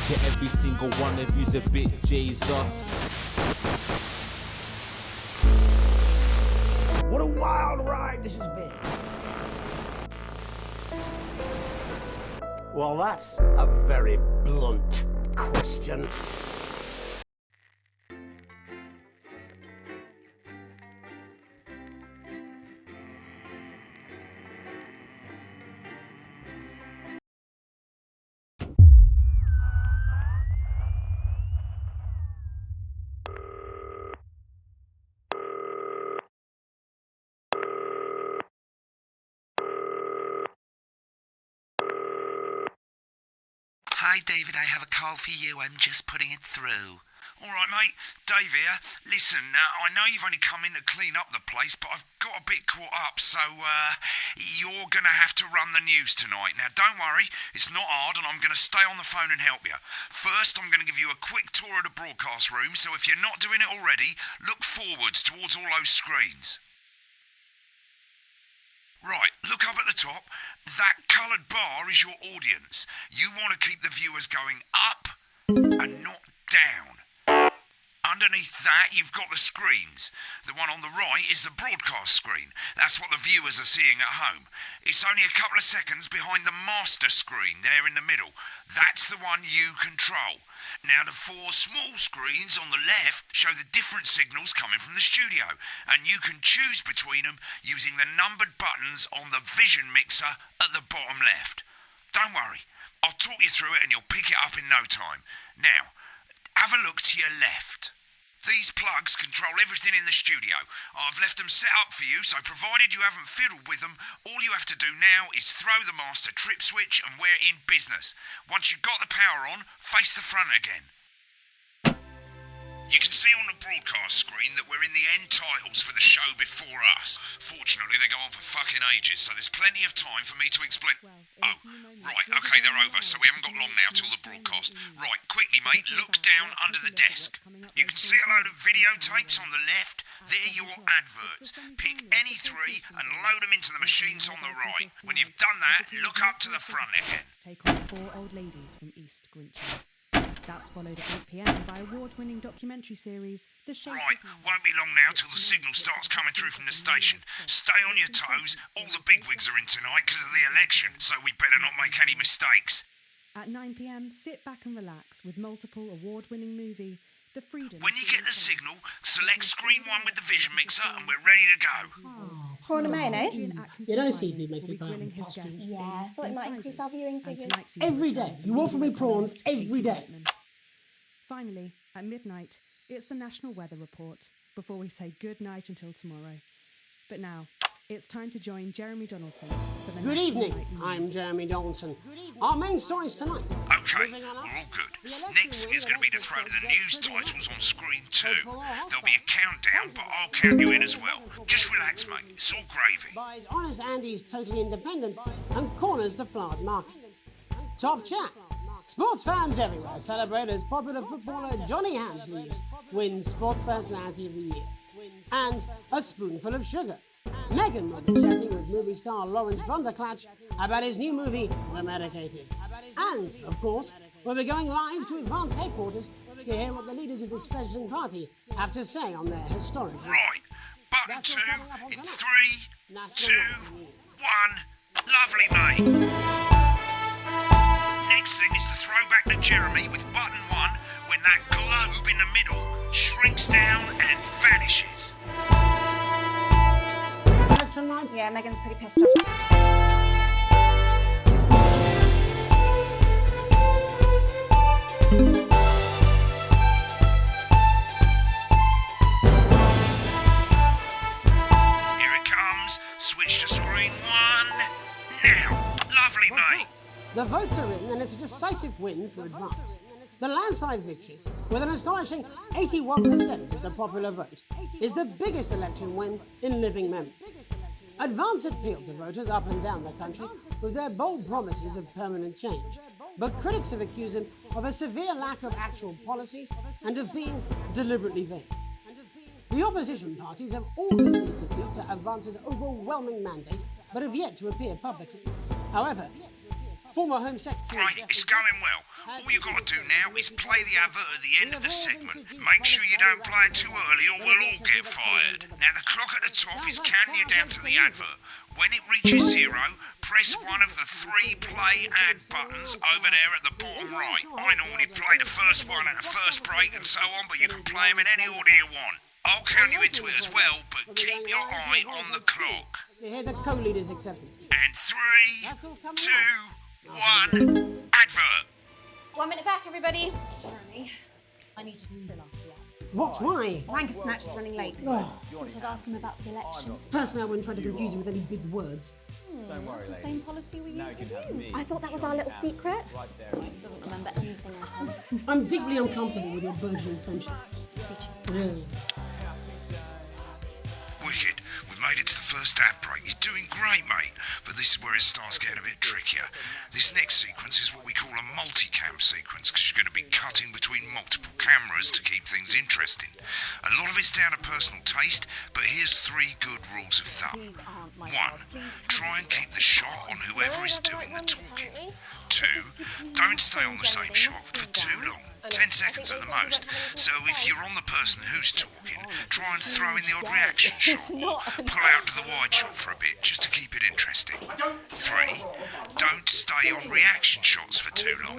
To every single one of you's a bit Jesus. What a wild ride this has been. Well, that's a very blunt question. Hi, David, I have a call for you. I'm just putting it through. All right, mate. Dave here. Listen, I know you've only come in to clean up the place, but I've got a bit caught up, so you're going to have to run the news tonight. Now, don't worry, it's not hard, and I'm going to stay on the phone and help you. First, I'm going to give you a quick tour of the broadcast room, so if you're not doing it already, look forwards towards all those screens. Right, look up at the top. That coloured bar is your audience. You want to keep the viewers going up and not down. Underneath that, you've got the screens. The one on the right is the broadcast screen. That's what the viewers are seeing at home. It's only a couple of seconds behind the master screen there in the middle. That's the one you control. Now, the four small screens on the left show the different signals coming from the studio, and you can choose between them using the numbered buttons on the vision mixer at the bottom left. Don't worry, I'll talk you through it and you'll pick it up in no time. Now, have a look to your left. These plugs control everything in the studio. I've left them set up for you, so provided you haven't fiddled with them, all you have to do now is throw the master trip switch and we're in business. Once you've got the power on, face the front again. You can see on the broadcast screen that we're in the end titles for the show before us. Fortunately, they go on for fucking ages, so there's plenty of time for me to explain... Oh, right, okay, they're over, so we haven't got long now till the broadcast. Right, quickly, mate, look down under the desk. You can see a load of videotapes on the left. They're your adverts. Pick any three and load them into the machines on the right. When you've done that, look up to the front again. Take on 4 old ladies from East Grincham. That's followed at 8 p.m. by award-winning documentary series, The Shape Right, of Man. won't be long now till the signal starts coming through from the station. Stay on your toes. All the bigwigs are in tonight because of the election, so we better not make any mistakes. At 9 p.m, sit back and relax with multiple award-winning movie, The Freedom... When you get the signal, select screen 1 with the vision mixer and we're ready to go. Prawn and mayonnaise? You know, CV makes me kind of imposter. Yeah, I thought it might increase our viewing figures. Every day. You offer me prawns every day. Finally, at midnight, it's the National Weather Report before we say good night until tomorrow. But now, it's time to join Jeremy Donaldson for the Good National evening, Night News. I'm Jeremy Donaldson. Our main stories tonight. Okay, we're all good. Next is going to be the throw to the news titles on screen 2. There'll be a countdown, but I'll count you in as well. Just relax, mate. It's all gravy. Buys Honest Andy's Totally Independent and corners the flowered market. Top chat. Sports fans everywhere celebrate as popular footballer Johnny Hamsleeves wins Sports Personality of the Year. And a spoonful of sugar. Meghan was chatting with movie star Lawrence Blunderclatch about his new movie, The Medicated. And, of course, we'll be going live to Advance headquarters to hear what the leaders of this fledgling party have to say on their historic... Right, button 2 in 3, 2, 1. Lovely, mate. Next thing is to throw back to Jeremy with button 1 when that globe in the middle shrinks down and vanishes. Election night? Yeah, Megan's pretty pissed off. Here it comes. Switch to screen 1. Now. Lovely, mate. The votes are in, and it's a decisive win for Advance. The landslide victory, with an astonishing 81% of the popular vote, is the biggest election win in living memory. Advance appealed to voters up and down the country with their bold promises of permanent change, but critics have accused them of a severe lack of actual policies and of being deliberately vague. The opposition parties have all conceded defeat to Advance's overwhelming mandate, but have yet to appear publicly. However, former Home Secretary... Great, it's going well. All you've got to do now is play the advert at the end of the segment. Make sure you don't play it too early or we'll all get fired. Now, the clock at the top is counting you down to the advert. When it reaches 0, press one of the 3 play ad buttons over there at the bottom right. I normally play the first one at the first break and so on, but you can play them in any order you want. I'll count you into it as well, but keep your eye on the clock. To hear the co-leader's acceptance speech. And 3, 2, 1, advert. 1 minute back, everybody. Jeremy, I need you to fill out the ads. What? Why? Wanker Snatch is running late. Oh, Thought I'd ask him about the election. personally, I wouldn't try to confuse him with any big words. That's the same policy we use with you. I thought that was our little secret. Doesn't remember anything I tell him. I'm deeply uncomfortable with your burgeoning friendship. Yeah. Wicked, we've made it to the first ad break. You're doing great, mate. But this is where it starts getting a bit trickier. This next sequence is what we call a multicam sequence, because you're going to be cutting between multiple cameras to keep things interesting. A lot of it's down to personal taste, but here's 3 good rules of thumb. 1, try and keep the shot on whoever is doing the talking. 2, don't stay on the same shot for too long. 10 seconds at the most. So if you're on the person who's talking, try and throw in the odd reaction shot or pull out to the wide shot for a bit just to keep it interesting. 3, don't stay on reaction shots for too long.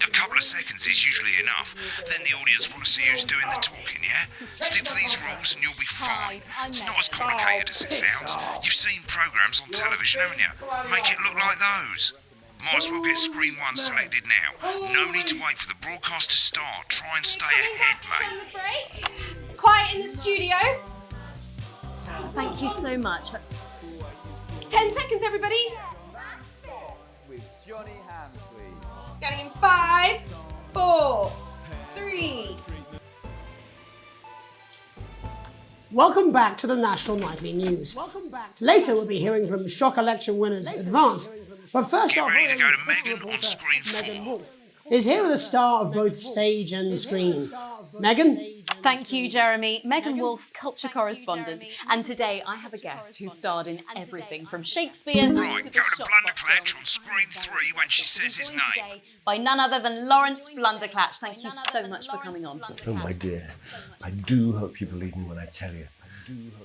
A couple of seconds is usually enough. Then the audience want to see who's doing the talking, yeah? Stick to these rules and you'll be fine. It's not as complicated as it sounds. You've seen programmes on television, haven't you? Make it look like those. Might as well get screen 1 selected now. No need to wait for the broadcast to start. Try and stay ahead, From mate. the break. Quiet in the studio. Thank you so much. 10 seconds, everybody. Going in 5, 4, 3. Welcome back to the National Nightly News. Later, we'll be hearing from shock election winners Advance. But first Get off, ready to go to Megan on screen 4. Megan Wolf is here with a star of both stage and screen. Megan? Thank you, Jeremy. Megan Wolf, culture correspondent. And today I have a guest who starred in everything from Shakespeare Right, to go the to Shopbox Blunderclatch films. on screen 3 when she says his name. By none other than Lawrence Blunderclatch. Thank you so much for coming on. Oh, my dear, I do hope you believe me when I tell you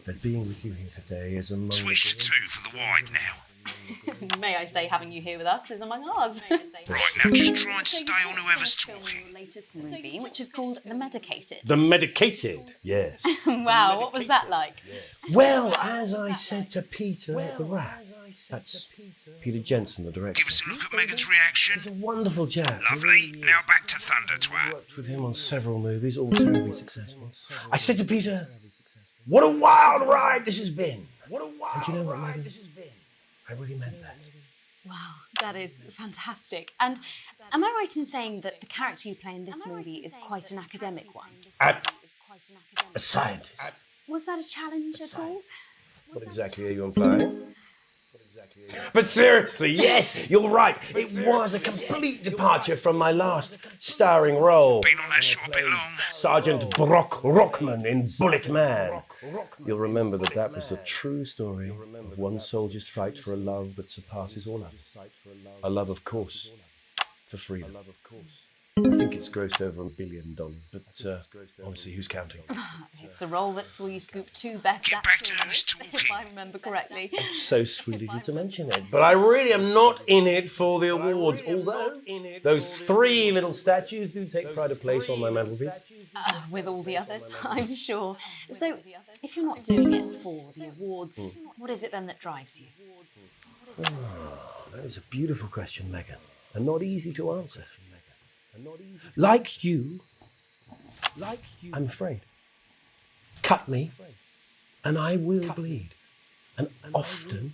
that being with you here today is among Switch to 2 for the wide now. May I say, having you here with us is among ours. Right, now just try and stay on whoever's talking. Your latest movie, which is called The Medicated. The medicated, yes. Wow, what was that like? Well, as I said to Peter at the Rat, that's Peter Jensen, the director. Give us a look at Megan's He's reaction. a wonderful chap. Lovely. Now back to Thunder I Twat. worked with him on several movies, all terribly successful. I said to Peter, what a wild ride this has been. And do you know what, Megan? I really meant that. Wow, that is fantastic. And am I right in saying that the character you play in this movie is quite an academic one? A scientist. Was that a challenge at all? What exactly are you implying? But seriously, yes, you're right. It was a complete departure from my last starring role. Been on that shot a bit long. Sergeant Brock Rockman in Bullet Man. You'll remember that was the true story of one soldier's fight for a love that surpasses all others. A love, of course, for freedom. I think it's grossed over $1 billion, but honestly, who's counting? It's a role that saw you scoop 2 Best Get back to Actor who's awards, talking. if I remember correctly. It's so sweet of you to mention it, but I really am not in it for the awards, although those 3 little statues do take pride of place on my mantelpiece. With all the others, I'm sure. So, if you're not doing it for the awards, what is it then that drives you? That is a beautiful question, Megan, and not easy to answer. Like you, I'm afraid. Cut me, and I will bleed. And often,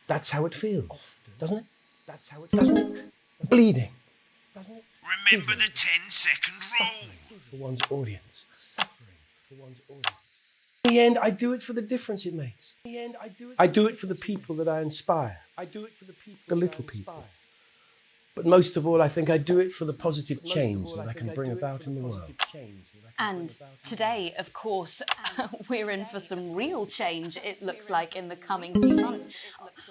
that's how it feels, doesn't it? Doesn't it? Bleeding. Remember the 10-second rule. For one's audience. Suffering for one's audience. In the end, I do it for the difference it makes. I do it for the people that I inspire. The little people. But most of all, I think I do it for the positive change that I can bring about in the world. And today, of course, we're in for some real change, it looks like, in the coming few months.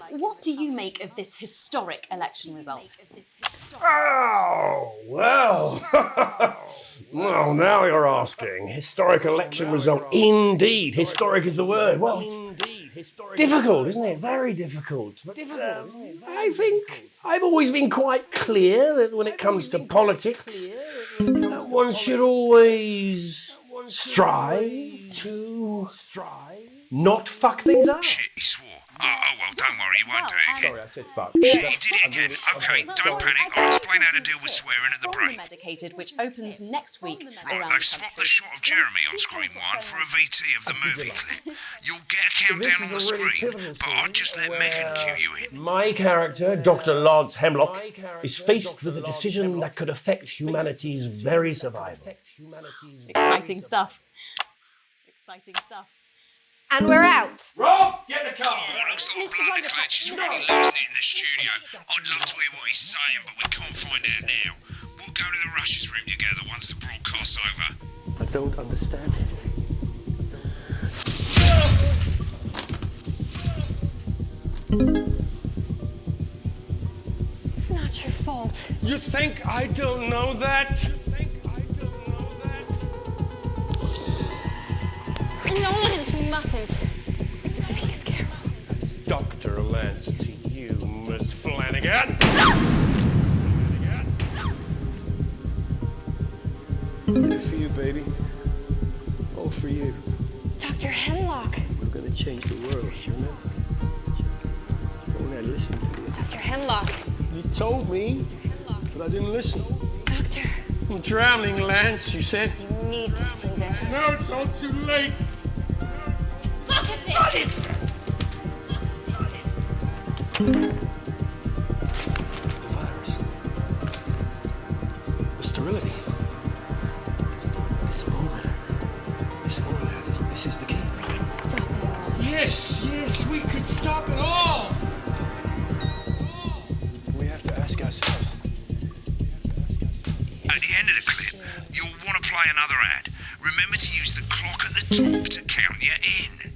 What do you make of this historic election result? Oh, well. Well, now you're asking. Historic election result. Indeed. Historic is the word. Well, it's difficult, isn't it? Very difficult. But I think I've always been quite clear that when it comes to politics, one should always strive to not fuck things up. Shit, he swore. Oh, well, don't worry, he won't do it again. Sorry, I said fuck. Shit, he did it again. Okay, don't panic. I'll explain how to deal with swearing at the break. Medicated, which opens next week. Right, they've swapped the shot of Jeremy on screen 1 for a VT of the movie clip. You'll get a countdown on the screen, but I'll just let Megan cue you in. My character, Dr. Lance Hemlock, is faced with a decision that could affect humanity's very survival. Exciting stuff. Exciting stuff. And we're out. Rob, get the car! Oh, looks like Blunderclatch is really losing it in the studio. I'd love to hear what he's saying, but we can't find out now. We'll go to the Russia's room together once the broadcast's over. I don't understand it. It's not your fault. You think I don't know that? No, Lance, we mustn't. Please, Carol. Dr. Lance to you, Miss Flanagan. Did it for you, baby. All for you. Dr. Hemlock. We're gonna change the world, you remember? Go on and listen to me. Dr. Hemlock. You told me, but I didn't listen. Doctor. I'm drowning, Lance, you said. You need to see this. No, it's all too late. Look at this! The virus. The sterility. This formula, this is the key. We could stop it all. Yes, we could stop it all. We have to ask ourselves. At the end of the clip, you'll want to play another ad. Remember to use the clock at the top to count you in.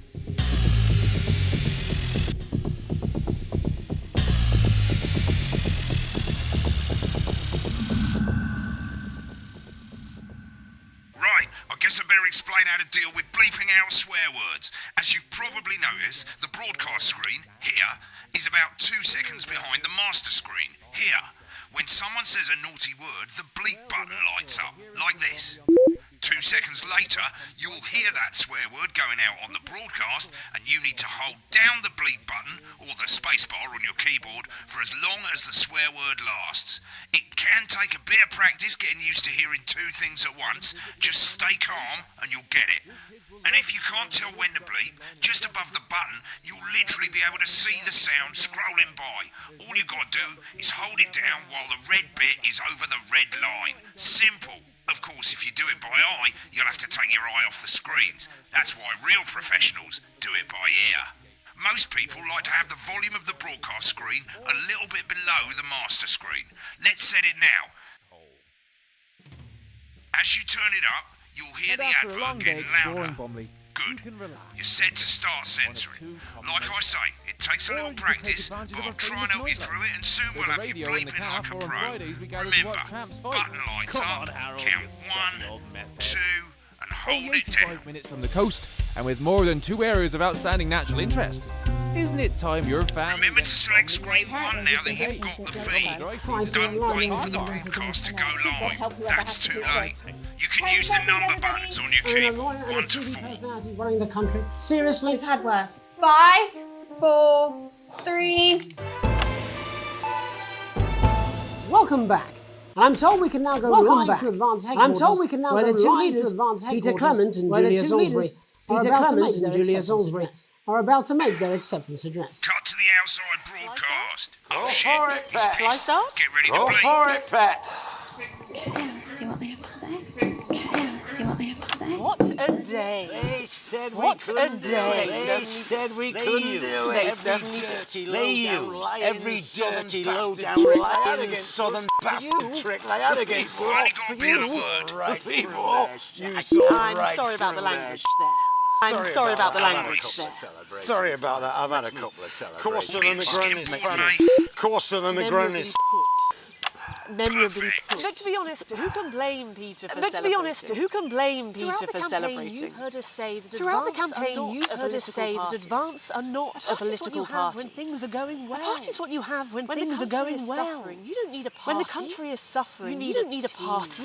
Right, I guess I better explain how to deal with bleeping out swear words. As you've probably noticed, the broadcast screen, here, is about 2 seconds behind the master screen, here. When someone says a naughty word, the bleep button lights up, like this. 2 seconds later, you'll hear that swear word going out on the broadcast, and you need to hold down the bleep button, or the spacebar on your keyboard, for as long as the swear word lasts. It can take a bit of practice getting used to hearing 2 things at once. Just stay calm, and you'll get it. And if you can't tell when to bleep, just above the button, you'll literally be able to see the sound scrolling by. All you've got to do is hold it down while the red bit is over the red line. Simple. Of course, if you do it by eye, you'll have to take your eye off the screens. That's why real professionals do it by ear. Most people like to have the volume of the broadcast screen a little bit below the master screen. Let's set it now. As you turn it up, you'll hear the advert getting louder. Good. You're set to start censoring. Like I say, it takes a little practice, but I'll try and help you through it, and soon we'll have you bleeping like a pro. Remember, button lights up, count 1, 2, and hold it down. 85 minutes from the coast, and with more than 2 areas of outstanding natural interest. Isn't it time your family... Remember to select screen 1 now that you've got the feed. Don't wait for the broadcast to go live. That's too late. You can use the number buttons on your keyboard, 1 to 4. Running the country. Seriously? We've had worse. 5, 4, 3. Welcome back. And I'm told we can now go live to Advance Headquarters, where the two leaders, Peter Clement and Julia Salisbury, are about to make their acceptance address. Cut to the outside broadcast. Oh shit, for it, he's Pat. pissed. Get ready to Go bleep. for it, Pat. Okay, let's see what they have to say. Okay, let's see what they have to say. What a day! They said What a day! They said we couldn't do They it. certainly They use every dirty, low-down lying southern bastard trick they had against Only got a bit of word. right people. You saw I'm right sorry about the through language there. there. I'm sorry about the that. I've had a language couple there. of celebrations. Sorry about that. I've had a couple of celebrations. What are you fucking bored, mate? Coarser than a Memorably granny's. Memorably put. But to be honest, who can blame Peter for celebrating? You've heard us say that Throughout the advance campaign, are not you've a heard us political say that party. advance are not A party's what you political have party. when things are going well. A party's what you have when the things are country going is well. suffering, you don't need a party. When the country is suffering, You you don't need need a a party.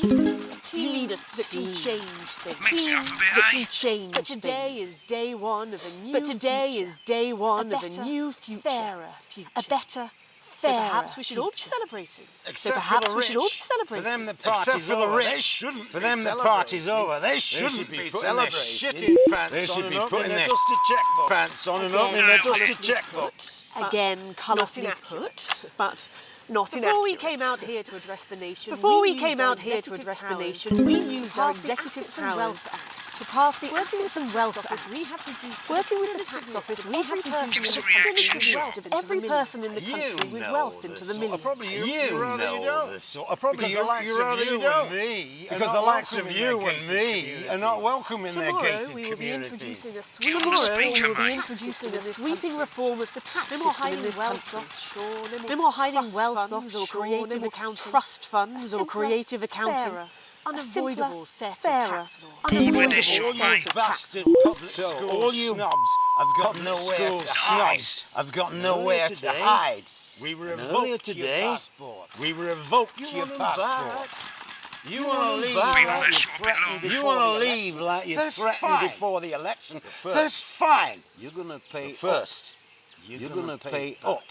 You need a that can team. change things. Mix it up a bit, that eh? can change But today things. is day one of a new But today future. is day one A of a better, new future. fairer future. A better, So fairer perhaps we should all be future. celebrating. Except perhaps for the we should all be rich. celebrating. For them, the party's over. They shouldn't. For them, the party's over. They shouldn't be celebrating. Shitting pants they should be putting their dusty checkbook pants on and opening their dusty checkbook. Again, Not colourfully inaccurate, put. but not Before we inaccurate. came out here to address the nation, Before we used came our out here to executive address the powers nation, we to used our pass the executive Assets and powers Wealth Act. to pass the Working with Assets and the Wealth Tax Act. Office, we have produced Working with the independent Tax lists Office, of we have every produced Give us a independent reaction, lists Sean. of every person in the country with wealth into the millions. Probably you know this sort of probably the likes of you and me, because the likes of you and me are not welcome in their Tomorrow gated we will be communities. introducing a Get sweeping, on the tomorrow we speaker, will be mate. introducing a sweeping sweeping reform of the tax No more system in hiding this wealth country. offshore, No more hiding trust wealth funds offshore, or creative no more accounting. trust funds A or simpler, creative accounting. fairer, unavoidable set of fairer, tax laws. Bored with this shit, mate. Bastard public school all you snobs have got nowhere to hide. Have got nowhere to hide. We revoked your passport. We revoked your passport. You want to leave Been on like that you shot a bit threatened long. You want to leave like you threatened before the election. That's fine. You're going to pay first. You're going to pay up.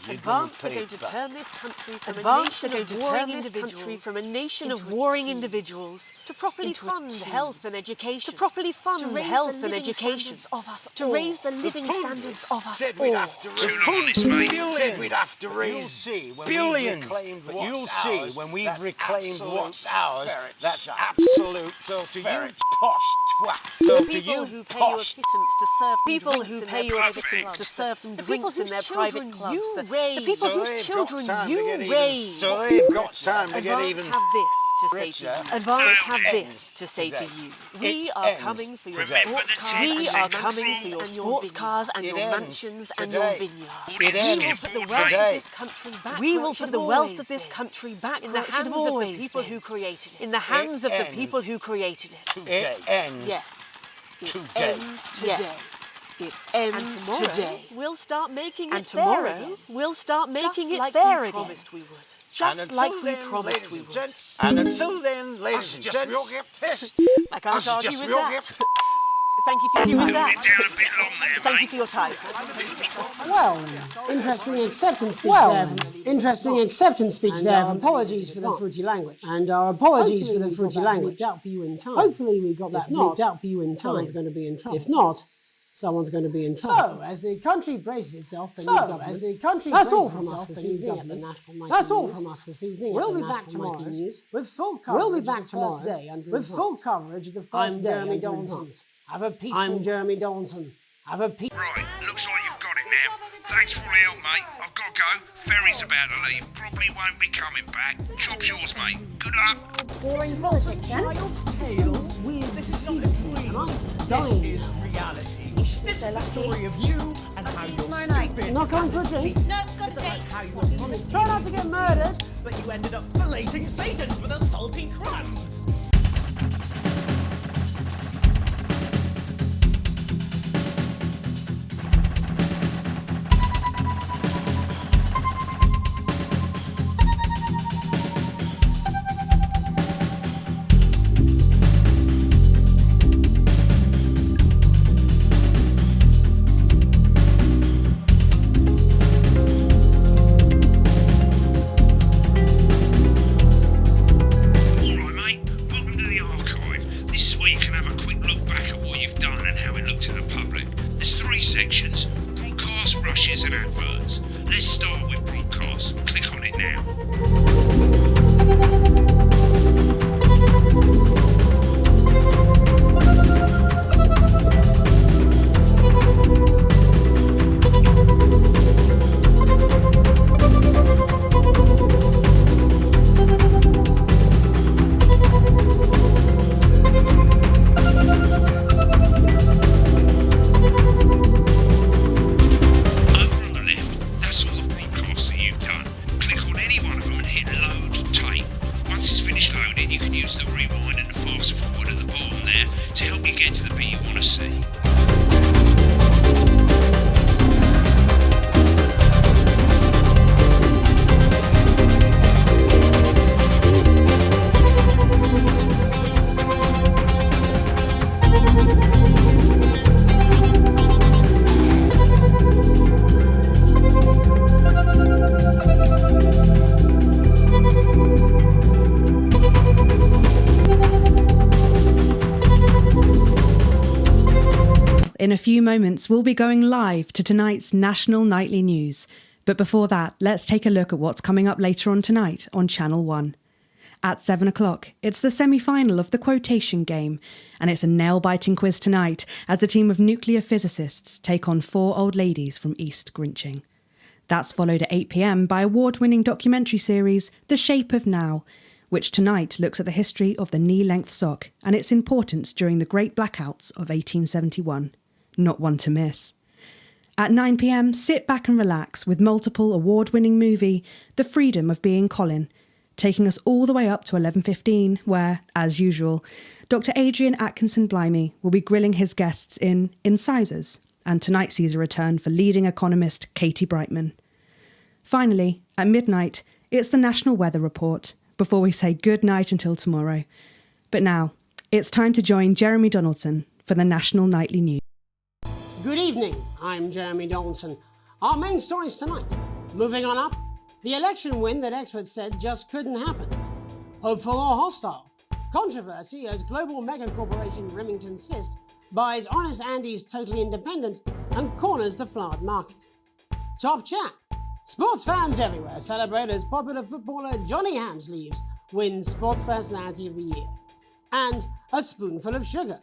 Advance are going to turn this country from Advance a are going nation to of warring turn this country individuals from a nation of into a warring team. individuals to properly into a fund team. health and education. To properly fund to raise health the and living education. standards of us To all. raise the living standards of us said all. we'd have to raise Too long on this, mate. said we'd have to raise billions. But you'll see when we've reclaimed what's ours, that's absolute. So to you posh twats. So to People you who pay your posh pittance to serve them People drinks who in pay their your private pittance clubs. to serve them The people drinks in whose their children private clubs. you The raise. people So whose they've got children time to you get even- raise. So they've got time to get Advance even have this to say to richer. you. Advance have It this to say to today. you. We It are ends coming for your today. Remember sports the cars. 10% We are Second coming for your rule. sports cars and It your ends mansions and today. your vineyards. Audience It is ends getting put the bored, wealth mate. today. of this country back We where will it put should the have wealth always of this been. country back In where the it should hands have of the always people been. who created it. In the hands of the ends people who created it. It ends Yes. It today. ends today. Yes. It And ends tomorrow today. we'll start making And it fair tomorrow again. we'll start making Just it like fair we again. promised we would. Just And like until we then, promised ladies we and would. gents, and until then, ladies and gents, we all get pissed. I can't Us argue just with we all that. get Thank you for viewing Moving that. it down a bit long there, Thank you mate. for your time. Well, interesting acceptance speech there. Interesting acceptance speech there. Apologies for the fruity language. And our apologies for the fruity language. Out for you in time. Hopefully we got that bleeped out for you in time. Someone's going to be in trouble. If not, someone's going to be in trouble. So, as the country braces itself for new government, that's all from us this evening at the National Nightly That's all from us this evening. We'll be back tomorrow with full coverage. We'll be back tomorrow with full coverage of the first day. I'm Jeremy Donaldson. Have a peaceful. I'm Jeremy Donaldson. Have a peace. Right, looks like you've got it now. Thanks for all the help, mate. I've got to go. Ferry's about to leave. Probably won't be coming back. Job's yours, mate. Good luck. Boring politics, This is not a dream. dying. This is reality. This is the story of you and how you're stupid. Not going for a drink. No, got a date. How you were honest, Try not to get murdered. but you ended up filleting Satan for the salty crumbs. All right, use the rewind and the fast forward at the bottom there to help you get to the bit you want to see. In a few moments, we'll be going live to tonight's national nightly news. But before that, let's take a look at what's coming up later on tonight on Channel 1. At 7 o'clock, it's the semi-final of the quotation game, and it's a nail-biting quiz tonight as a team of nuclear physicists take on 4 old ladies from East Grinching. That's followed at 8 p.m. by award-winning documentary series The Shape of Now, which tonight looks at the history of the knee-length sock and its importance during the Great Blackouts of 1871. Not one to miss. At 9 p.m, sit back and relax with multiple award-winning movie The Freedom of Being Colin, taking us all the way up to 11:15, where, as usual, Dr. Adrian Atkinson Blimey will be grilling his guests in Incisors, and tonight sees a return for leading economist Katie Brightman. Finally, at midnight, it's the National Weather Report, before we say good night until tomorrow. But now, it's time to join Jeremy Donaldson for the National Nightly News. Good evening, I'm Jeremy Donaldson. Our main stories tonight. Moving on up, the election win that experts said just couldn't happen. Hopeful or hostile? Controversy as global mega corporation Remington's Fist buys Honest Andy's Totally Independent and corners the flowered market. Top chat. Sports fans everywhere celebrate as popular footballer Johnny Hamsleeves wins Sports Personality of the Year. And a spoonful of sugar.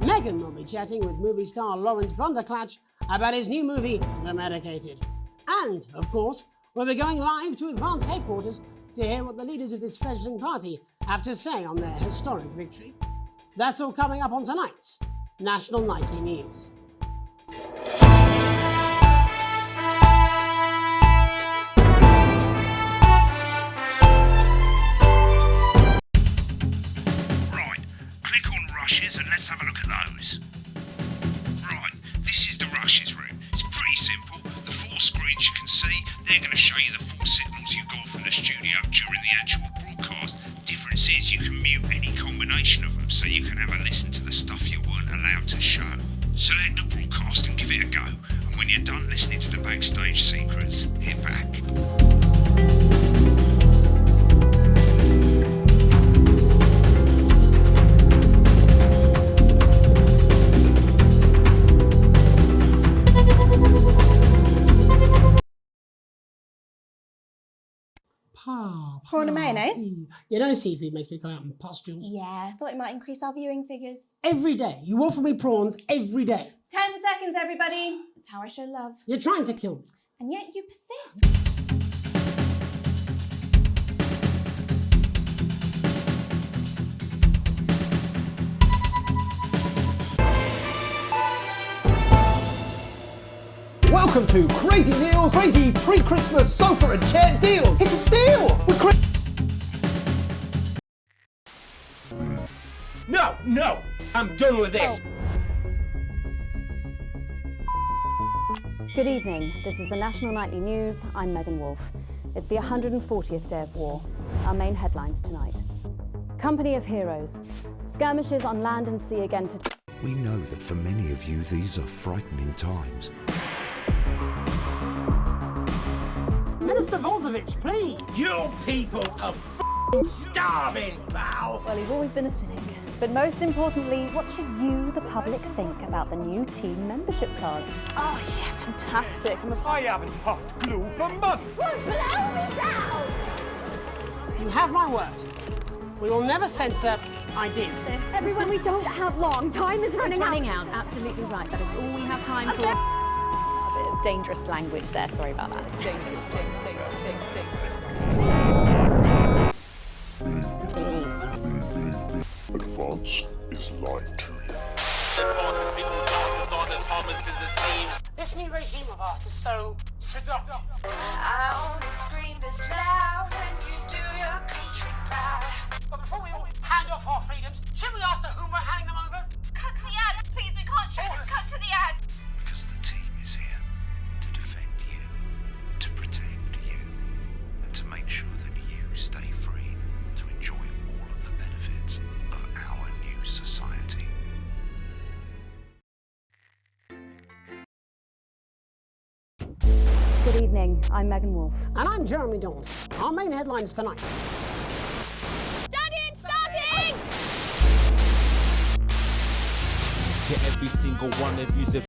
Megan will be chatting with movie star Lawrence Blunderclatch about his new movie, The Medicated. And, of course, we'll be going live to Advance headquarters to hear what the leaders of this fledgling party have to say on their historic victory. That's all coming up on tonight's National Nightly News. And let's have a look at those. Right, this is the rushes room. It's pretty simple. The 4 screens you can see, they're going to show you the 4 signals you got from the studio during the actual broadcast. Difference is you can mute any combination of them, so you can have a listen to the stuff you weren't allowed to show. Select the broadcast and give it a go, and when you're done listening to the backstage secrets, hit back. Prawn and mayonnaise? You know seafood makes me come out in pustules. Yeah, I thought it might increase our viewing figures. Every day. You offer me prawns every day. 10 seconds, everybody. That's how I show love. You're trying to kill me. And yet you persist. Welcome to Crazy Deals, crazy pre-Christmas sofa and chair deals. It's a steal. No, I'm done with this. Good evening. This is the National Nightly News. I'm Megan Wolfe. It's the 140th day of war. Our main headlines tonight. Company of heroes. Skirmishes on land and sea again today. We know that for many of you, these are frightening times. Minister Volzovich, please. You people are starving, pal. Well, you've always been a cynic. But most importantly, what should you, the public, think about the new team membership cards? Oh, yeah, fantastic. I haven't huffed glue for months. Blow me down! You have my word. We will never censor ideas. Everyone, we don't have long. Time is running out. Absolutely right. That is all we have time for. A bit of dangerous language there. Sorry about that. Dangerous. Advance is lying to you. This new regime of ours is so seductive. I only scream this loud when you do your country proud. But before before we all hand off our freedoms, should we ask to whom we're handing them over? Cut to the ad, please. We can't show this. Cut to the ad. Because the team is here to defend you, to protect you, and to make sure that you stay free to enjoy all of the benefits of our new society. Good evening, I'm Megan Wolf. And I'm Jeremy Dawes. Our main headlines tonight. Daddy, it's starting! Get every single one of you's a